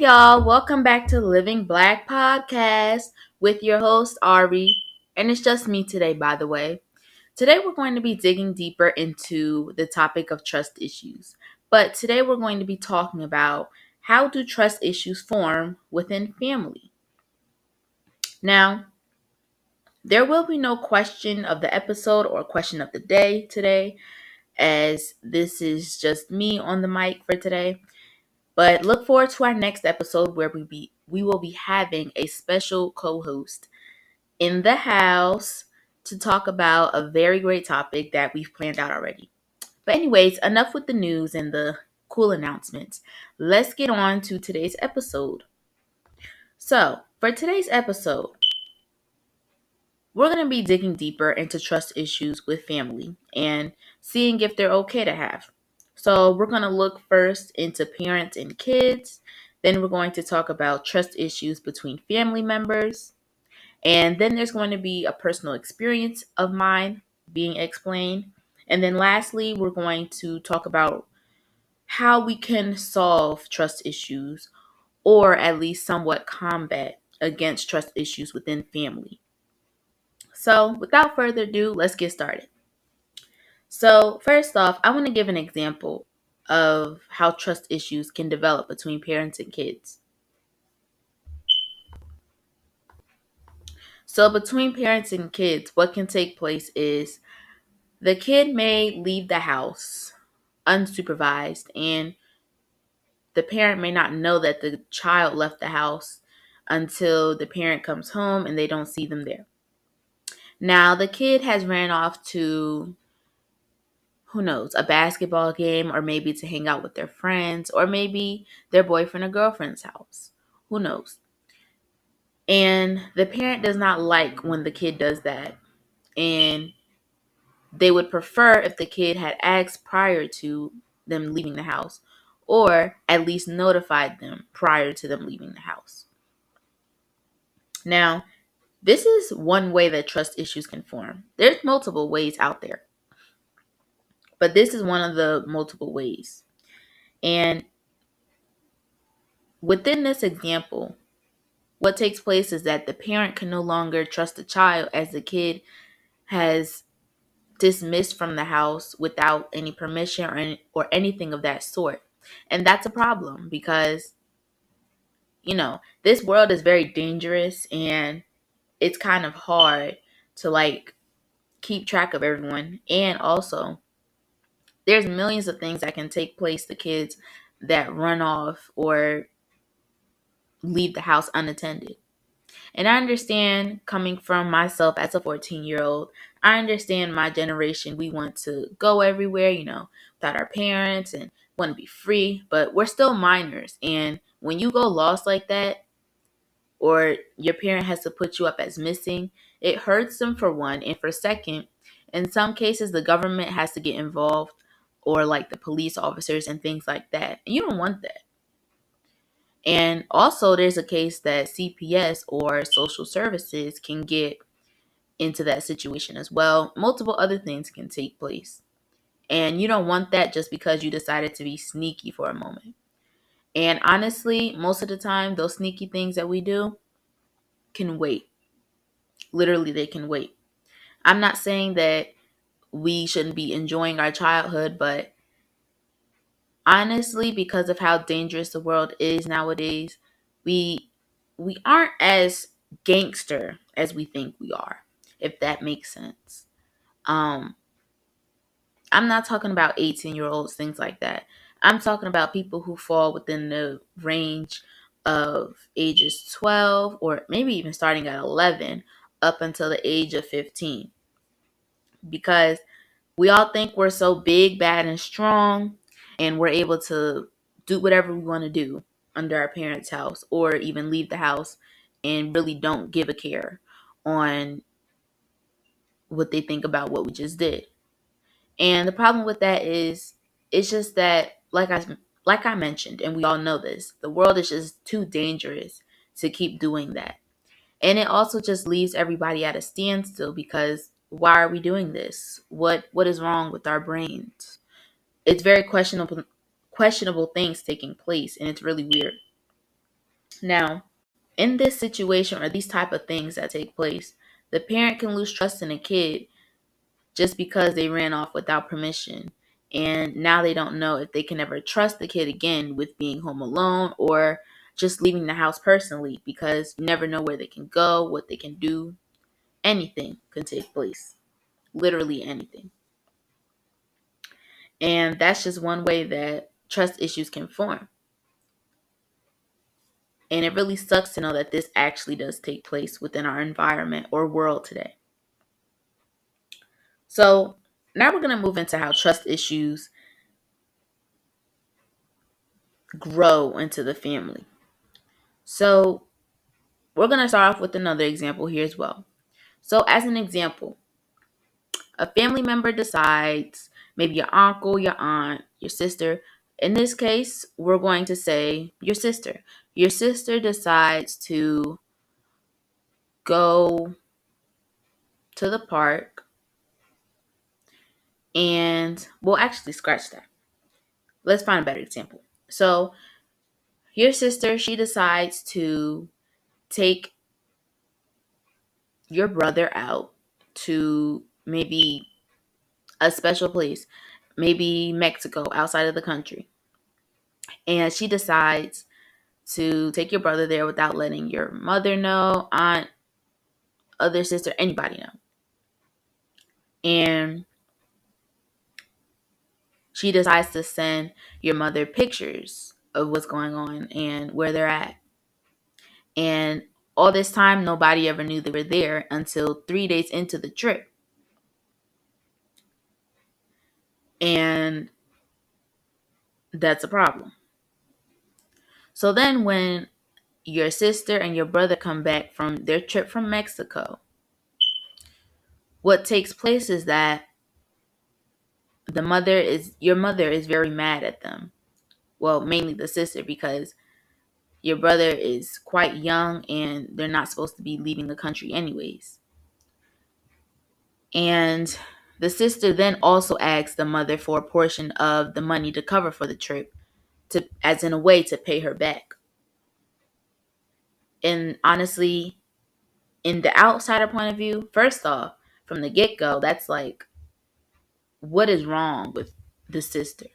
y'all, welcome back to Living Black Podcast with your host Ari, and it's just me today, by the way. Today we're going to be digging deeper into the topic of trust issues, but today we're going to be talking about how do trust issues form within family. Now, there will be no question of the episode or question of the day today, as this is just me on the mic for today. But look forward to our next episode where we will be having a special co-host in the house to talk about a very great topic that we've planned out already. But anyways, enough with the news and the cool announcements. Let's get on to today's episode. So, for today's episode, we're going to be digging deeper into trust issues with family and seeing if they're okay to have. So, we're going to look first into parents and kids. Then, we're going to talk about trust issues between family members. And then, there's going to be a personal experience of mine being explained. And then, lastly, we're going to talk about how we can solve trust issues or at least somewhat combat against trust issues within family. So, without further ado, let's get started. So, first off, I want to give an example of how trust issues can develop between parents and kids. So, between parents and kids, what can take place is the kid may leave the house unsupervised, and the parent may not know that the child left the house until the parent comes home and they don't see them there. Now, the kid has ran off to, who knows, a basketball game, or maybe to hang out with their friends, or maybe their boyfriend or girlfriend's house. Who knows? And the parent does not like when the kid does that. And they would prefer if the kid had asked prior to them leaving the house, or at least notified them prior to them leaving the house. Now, this is one way that trust issues can form. There's multiple ways out there, but this is one of the multiple ways. And within this example, what takes place is that the parent can no longer trust the child as the kid has dismissed from the house without any permission or anything of that sort. And that's a problem because, this world is very dangerous and it's kind of hard to keep track of everyone. And also, there's millions of things that can take place to kids that run off or leave the house unattended. And I understand, coming from myself as a 14-year-old, I understand my generation. We want to go everywhere, without our parents and want to be free, but we're still minors. And when you go lost like that, or your parent has to put you up as missing, it hurts them for one. And for second, in some cases, the government has to get involved, or like the police officers and things like that. And you don't want that. And also, there's a case that CPS or social services can get into that situation as well. Multiple other things can take place. And you don't want that just because you decided to be sneaky for a moment. And honestly, most of the time, those sneaky things that we do can wait. Literally, they can wait. I'm not saying that we shouldn't be enjoying our childhood, but honestly, because of how dangerous the world is nowadays, we aren't as gangster as we think we are, if that makes sense. Um, I'm not talking about 18-year-olds, things like that. I'm talking about people who fall within the range of ages 12, or maybe even starting at 11 up until the age of 15. Because we all think we're so big, bad, and strong, and we're able to do whatever we want to do under our parents' house, or even leave the house and really don't give a care on what they think about what we just did. And the problem with that is, it's just that, like I mentioned, and we all know this, the world is just too dangerous to keep doing that. And it also just leaves everybody at a standstill, because why are we doing this? What is wrong with our brains? It's very questionable things taking place, and it's really weird. Now, in this situation or these type of things that take place, the parent can lose trust in a kid just because they ran off without permission. And now they don't know if they can ever trust the kid again with being home alone or just leaving the house personally, because you never know where they can go, what they can do. Anything can take place. Literally anything. And that's just one way that trust issues can form. And it really sucks to know that this actually does take place within our environment or world today. So now we're going to move into how trust issues grow into the family. So we're going to start off with another example here as well. So as an example, a family member decides, maybe your uncle, your aunt, your sister. In this case, we're going to say your sister. Your sister decides to go to the park and, well, actually, scratch that. Let's find a better example. So your sister, she decides to take your brother out to maybe a special place, maybe Mexico, outside of the country. And she decides to take your brother there without letting your mother know, aunt, other sister, anybody know. And she decides to send your mother pictures of what's going on and where they're at. And all this time, nobody ever knew they were there until 3 days into the trip. And that's a problem. So then when your sister and your brother come back from their trip from Mexico, what takes place is that your mother is very mad at them. Well, mainly the sister, because your brother is quite young and they're not supposed to be leaving the country anyways. And the sister then also asks the mother for a portion of the money to cover for the trip, to as in a way to pay her back. And honestly, in the outsider point of view, first off, from the get-go, that's like, what is wrong with the sister?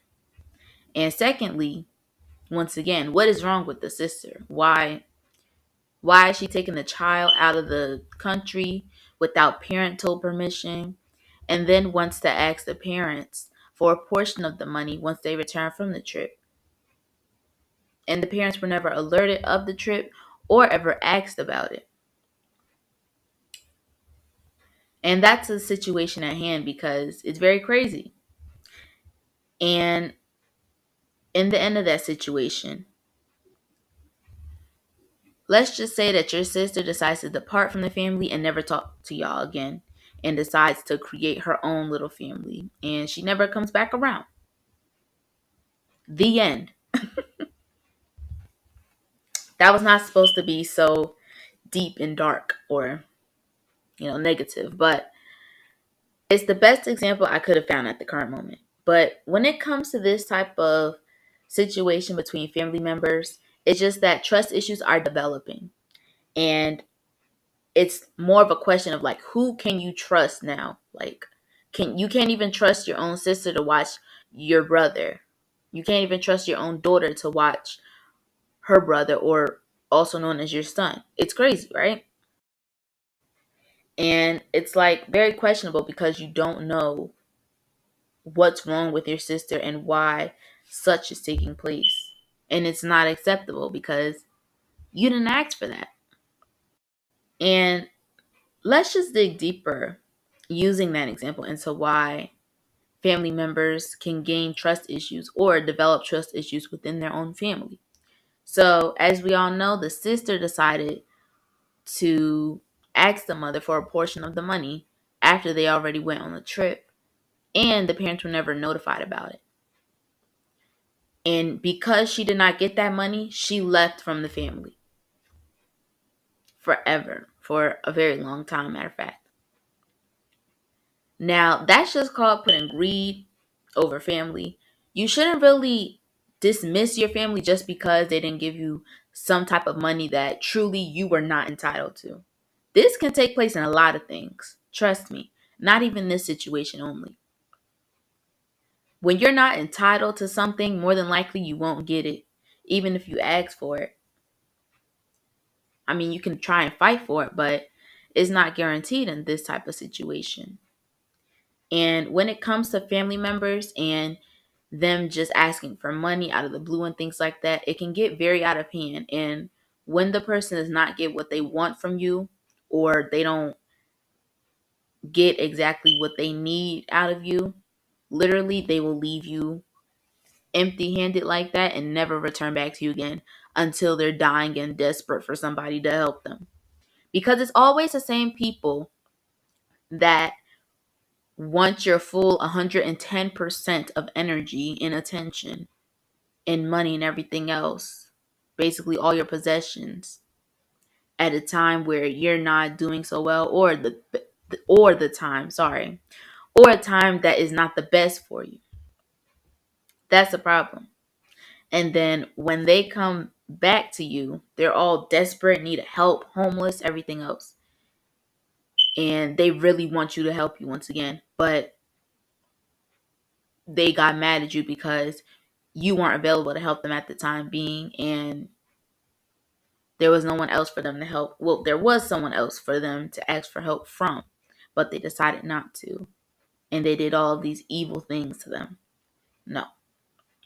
And secondly, once again, what is wrong with the sister? Why is she taking the child out of the country without parental permission, and then wants to ask the parents for a portion of the money once they return from the trip? And the parents were never alerted of the trip or ever asked about it. And that's the situation at hand, because it's very crazy. And in the end of that situation, let's just say that your sister decides to depart from the family and never talk to y'all again, and decides to create her own little family, and she never comes back around. The end. That was not supposed to be so deep and dark or, negative, but it's the best example I could have found at the current moment. But when it comes to this type of situation between family members, it's just that trust issues are developing. And it's more of a question of like, who can you trust now? Like, you can't even trust your own sister to watch your brother. You can't even trust your own daughter to watch her brother, or also known as your son. It's crazy, right? And it's like very questionable, because you don't know what's wrong with your sister and why such is taking place. And it's not acceptable because you didn't ask for that. And let's just dig deeper using that example into why family members can gain trust issues or develop trust issues within their own family. So, as we all know, the sister decided to ask the mother for a portion of the money after they already went on the trip, and the parents were never notified about it. And because she did not get that money, she left from the family forever, for a very long time, matter of fact. Now, that's just called putting greed over family. You shouldn't really dismiss your family just because they didn't give you some type of money that truly you were not entitled to. This can take place in a lot of things. Trust me, not even this situation only. When you're not entitled to something, more than likely you won't get it, even if you ask for it. I mean, you can try and fight for it, but it's not guaranteed in this type of situation. And when it comes to family members and them just asking for money out of the blue and things like that, it can get very out of hand. And when the person does not get what they want from you, or they don't get exactly what they need out of you, literally they will leave you empty handed like that and never return back to you again until they're dying and desperate for somebody to help them. Because it's always the same people that want your full 110% of energy and attention and money and everything else, basically all your possessions, at a time where you're not doing so well, or a time that is not the best for you. That's the problem. And then when they come back to you, they're all desperate, need help, homeless, everything else. And they really want you to help you once again. But they got mad at you because you weren't available to help them at the time being. And there was no one else for them to help. Well, there was someone else for them to ask for help from, but they decided not to. And they did all of these evil things to them. No,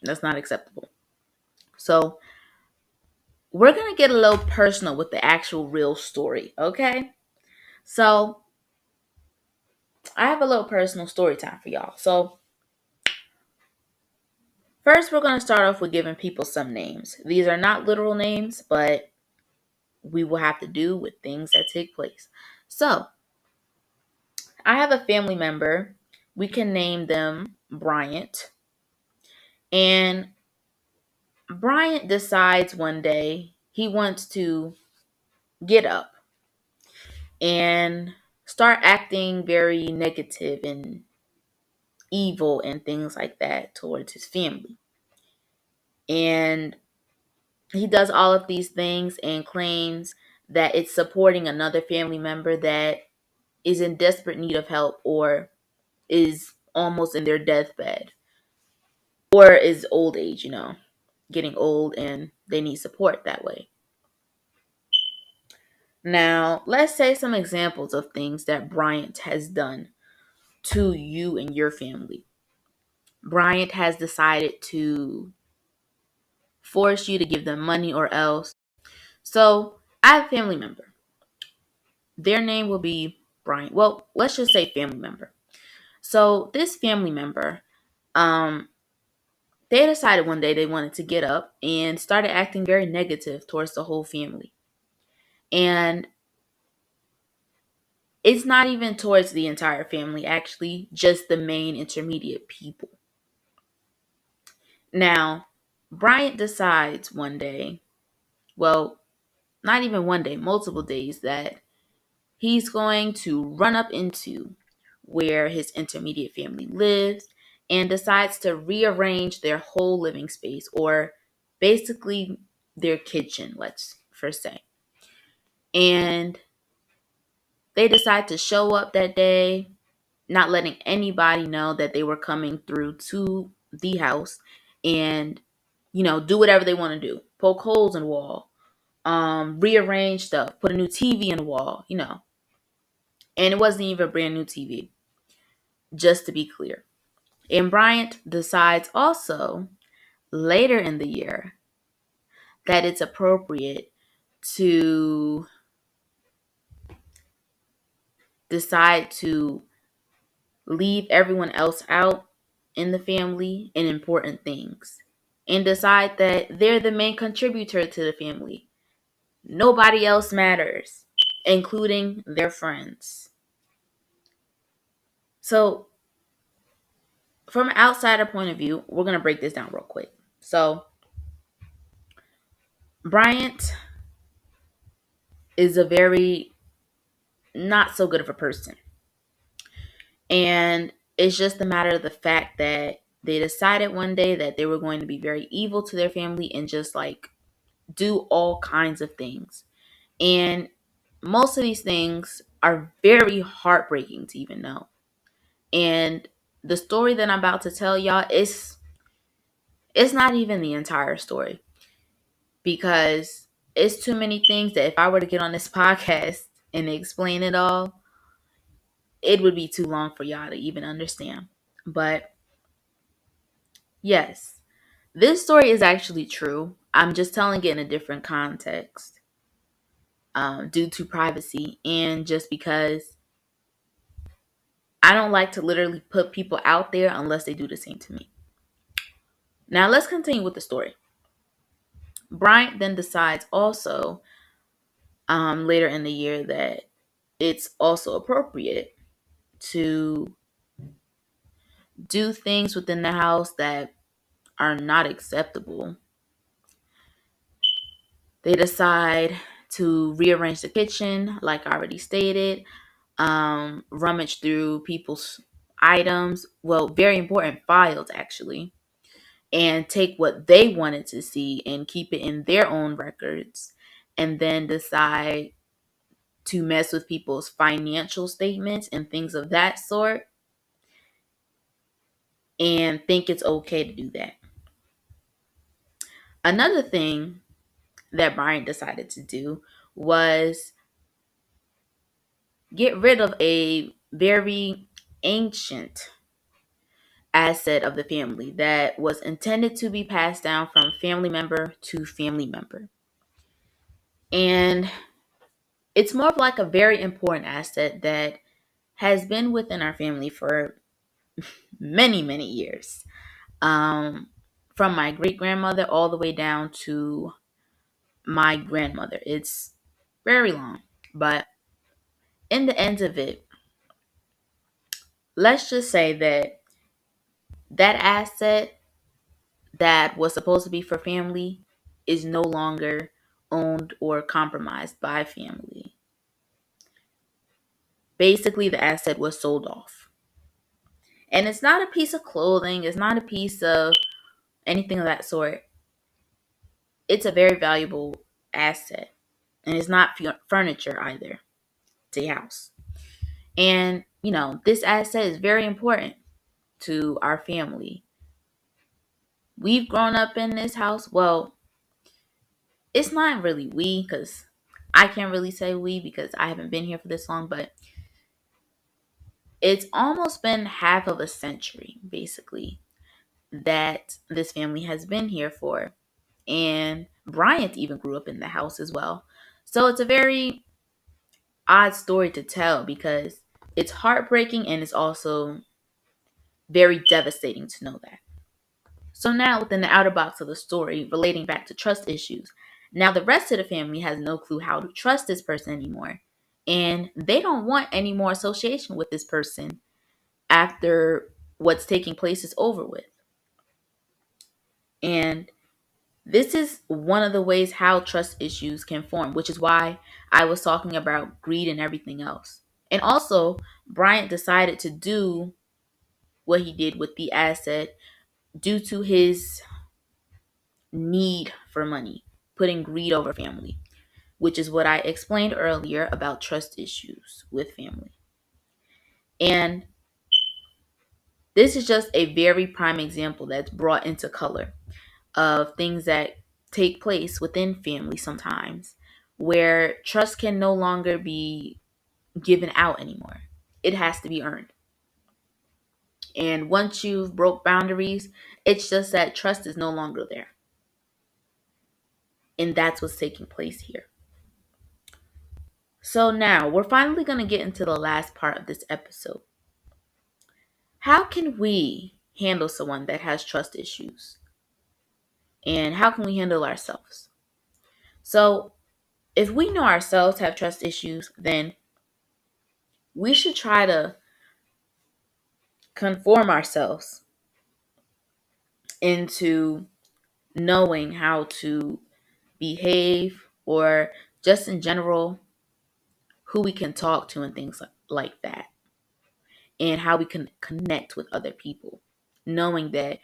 that's not acceptable. So we're going to get a little personal with the actual real story, okay? So I have a little personal story time for y'all. So first, we're going to start off with giving people some names. These are not literal names, but we will have to do with things that take place. So I have a family member. We can name them Bryant. And Bryant decides one day he wants to get up and start acting very negative and evil and things like that towards his family. And he does all of these things and claims that it's supporting another family member that is in desperate need of help, or is almost in their deathbed, or is old age, getting old and they need support that way. Now, let's say some examples of things that Bryant has done to you and your family. Bryant has decided to force you to give them money or else. So, I have a family member. Their name will be Bryant. Well, let's just say family member. So, this family member, um, they decided one day they wanted to get up and started acting very negative towards the whole family. And it's not even towards the entire family, actually, just the main intermediate people. Now, Bryant decides one day, well, not even one day, multiple days, that he's going to run up into where his intermediate family lives and decides to rearrange their whole living space, or basically their kitchen, let's first say. And they decide to show up that day, not letting anybody know that they were coming through to the house, and do whatever they want to do. Poke holes in the wall, rearrange stuff, put a new TV in the wall. And it wasn't even a brand new TV, just to be clear. And Bryant decides also later in the year that it's appropriate to decide to leave everyone else out in the family in important things, and decide that they're the main contributor to the family. Nobody else matters, including their friends. So, from an outsider point of view, we're going to break this down real quick. So, Bryant is a very not so good of a person. And it's just a matter of the fact that they decided one day that they were going to be very evil to their family and just like do all kinds of things. And most of these things are very heartbreaking to even know. And the story that I'm about to tell y'all is it's not even the entire story, because it's too many things that if I were to get on this podcast and explain it all, it would be too long for y'all to even understand. But yes, this story is actually true. I'm just telling it in a different context, due to privacy and just because I don't like to literally put people out there unless they do the same to me. Now, let's continue with the story. Bryant then decides also, later in the year, that it's also appropriate to do things within the house that are not acceptable. They decide to rearrange the kitchen, like I already stated, rummage through people's items, well, very important files actually, and take what they wanted to see and keep it in their own records, and then decide to mess with people's financial statements and things of that sort, and think it's okay to do that. Another thing that Brian decided to do was get rid of a very ancient asset of the family that was intended to be passed down from family member to family member. And it's more of like a very important asset that has been within our family for many, many years. Um, from my great grandmother all the way down to my grandmother. It's very long. But in the end of it, let's just say that that asset that was supposed to be for family is no longer owned or compromised by family. Basically, the asset was sold off. And it's not a piece of clothing, it's not a piece of anything of that sort. It's a very valuable asset. And it's not furniture either to your house. And, this asset is very important to our family. We've grown up in this house. Well, it's not really we, because I can't really say we because I haven't been here for this long, but it's almost been half of a century, basically, that this family has been here for. And Bryant even grew up in the house as well. So it's a very odd story to tell because it's heartbreaking and it's also very devastating to know that. So now within the outer box of the story relating back to trust issues, now the rest of the family has no clue how to trust this person anymore. And they don't want any more association with this person after what's taking place is over with. And this is one of the ways how trust issues can form, which is why I was talking about greed and everything else. And also, Bryant decided to do what he did with the asset due to his need for money, putting greed over family, which is what I explained earlier about trust issues with family. And this is just a very prime example that's brought into color of things that take place within family sometimes where trust can no longer be given out anymore. It has to be earned. And once you've broke boundaries, it's just that trust is no longer there. And that's what's taking place here. So now we're finally going to get into the last part of this episode. How can we handle someone that has trust issues? And how can we handle ourselves? So, if we know ourselves have trust issues, then we should try to conform ourselves into knowing how to behave, or just in general, who we can talk to and things like that, and how we can connect with other people, knowing that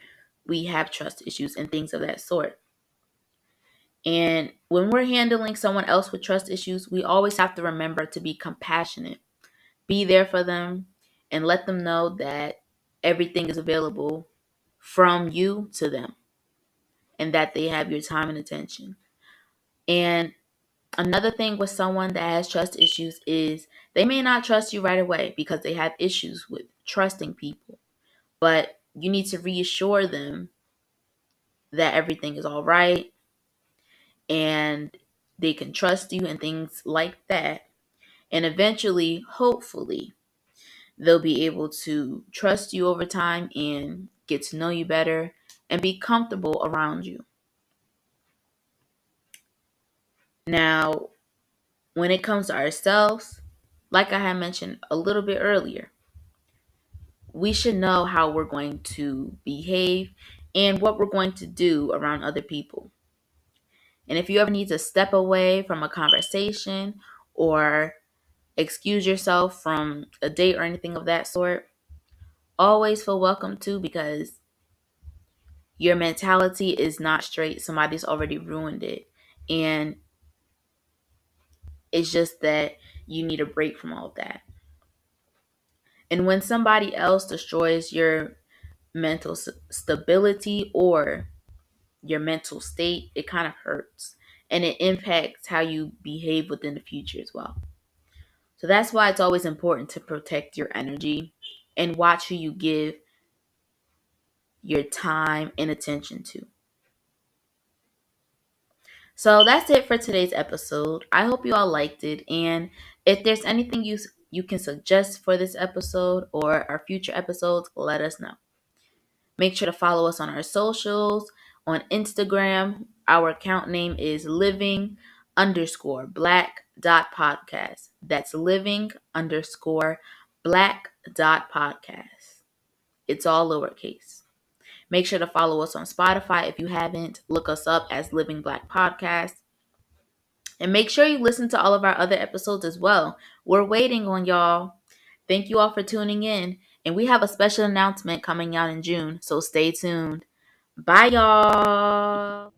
we have trust issues and things of that sort. And when we're handling someone else with trust issues, we always have to remember to be compassionate, be there for them, and let them know that everything is available from you to them and that they have your time and attention. And another thing with someone that has trust issues is they may not trust you right away because they have issues with trusting people. But you need to reassure them that everything is all right and they can trust you and things like that. And eventually, hopefully, they'll be able to trust you over time and get to know you better and be comfortable around you. Now, when it comes to ourselves, like I had mentioned a little bit earlier, we should know how we're going to behave and what we're going to do around other people. And if you ever need to step away from a conversation or excuse yourself from a date or anything of that sort, always feel welcome to, because your mentality is not straight. Somebody's already ruined it. And it's just that you need a break from all of that. And when somebody else destroys your mental stability or your mental state, it kind of hurts. And it impacts how you behave within the future as well. So that's why it's always important to protect your energy and watch who you give your time and attention to. So that's it for today's episode. I hope you all liked it. And if there's anything you can suggest for this episode or our future episodes, let us know. Make sure to follow us on our socials. On Instagram, our account name is living_black.podcast. That's living_black.podcast. It's all lowercase. Make sure to follow us on Spotify if you haven't. Look us up as Living Black Podcast. And make sure you listen to all of our other episodes as well. We're waiting on y'all. Thank you all for tuning in. And we have a special announcement coming out in June, so stay tuned. Bye, y'all.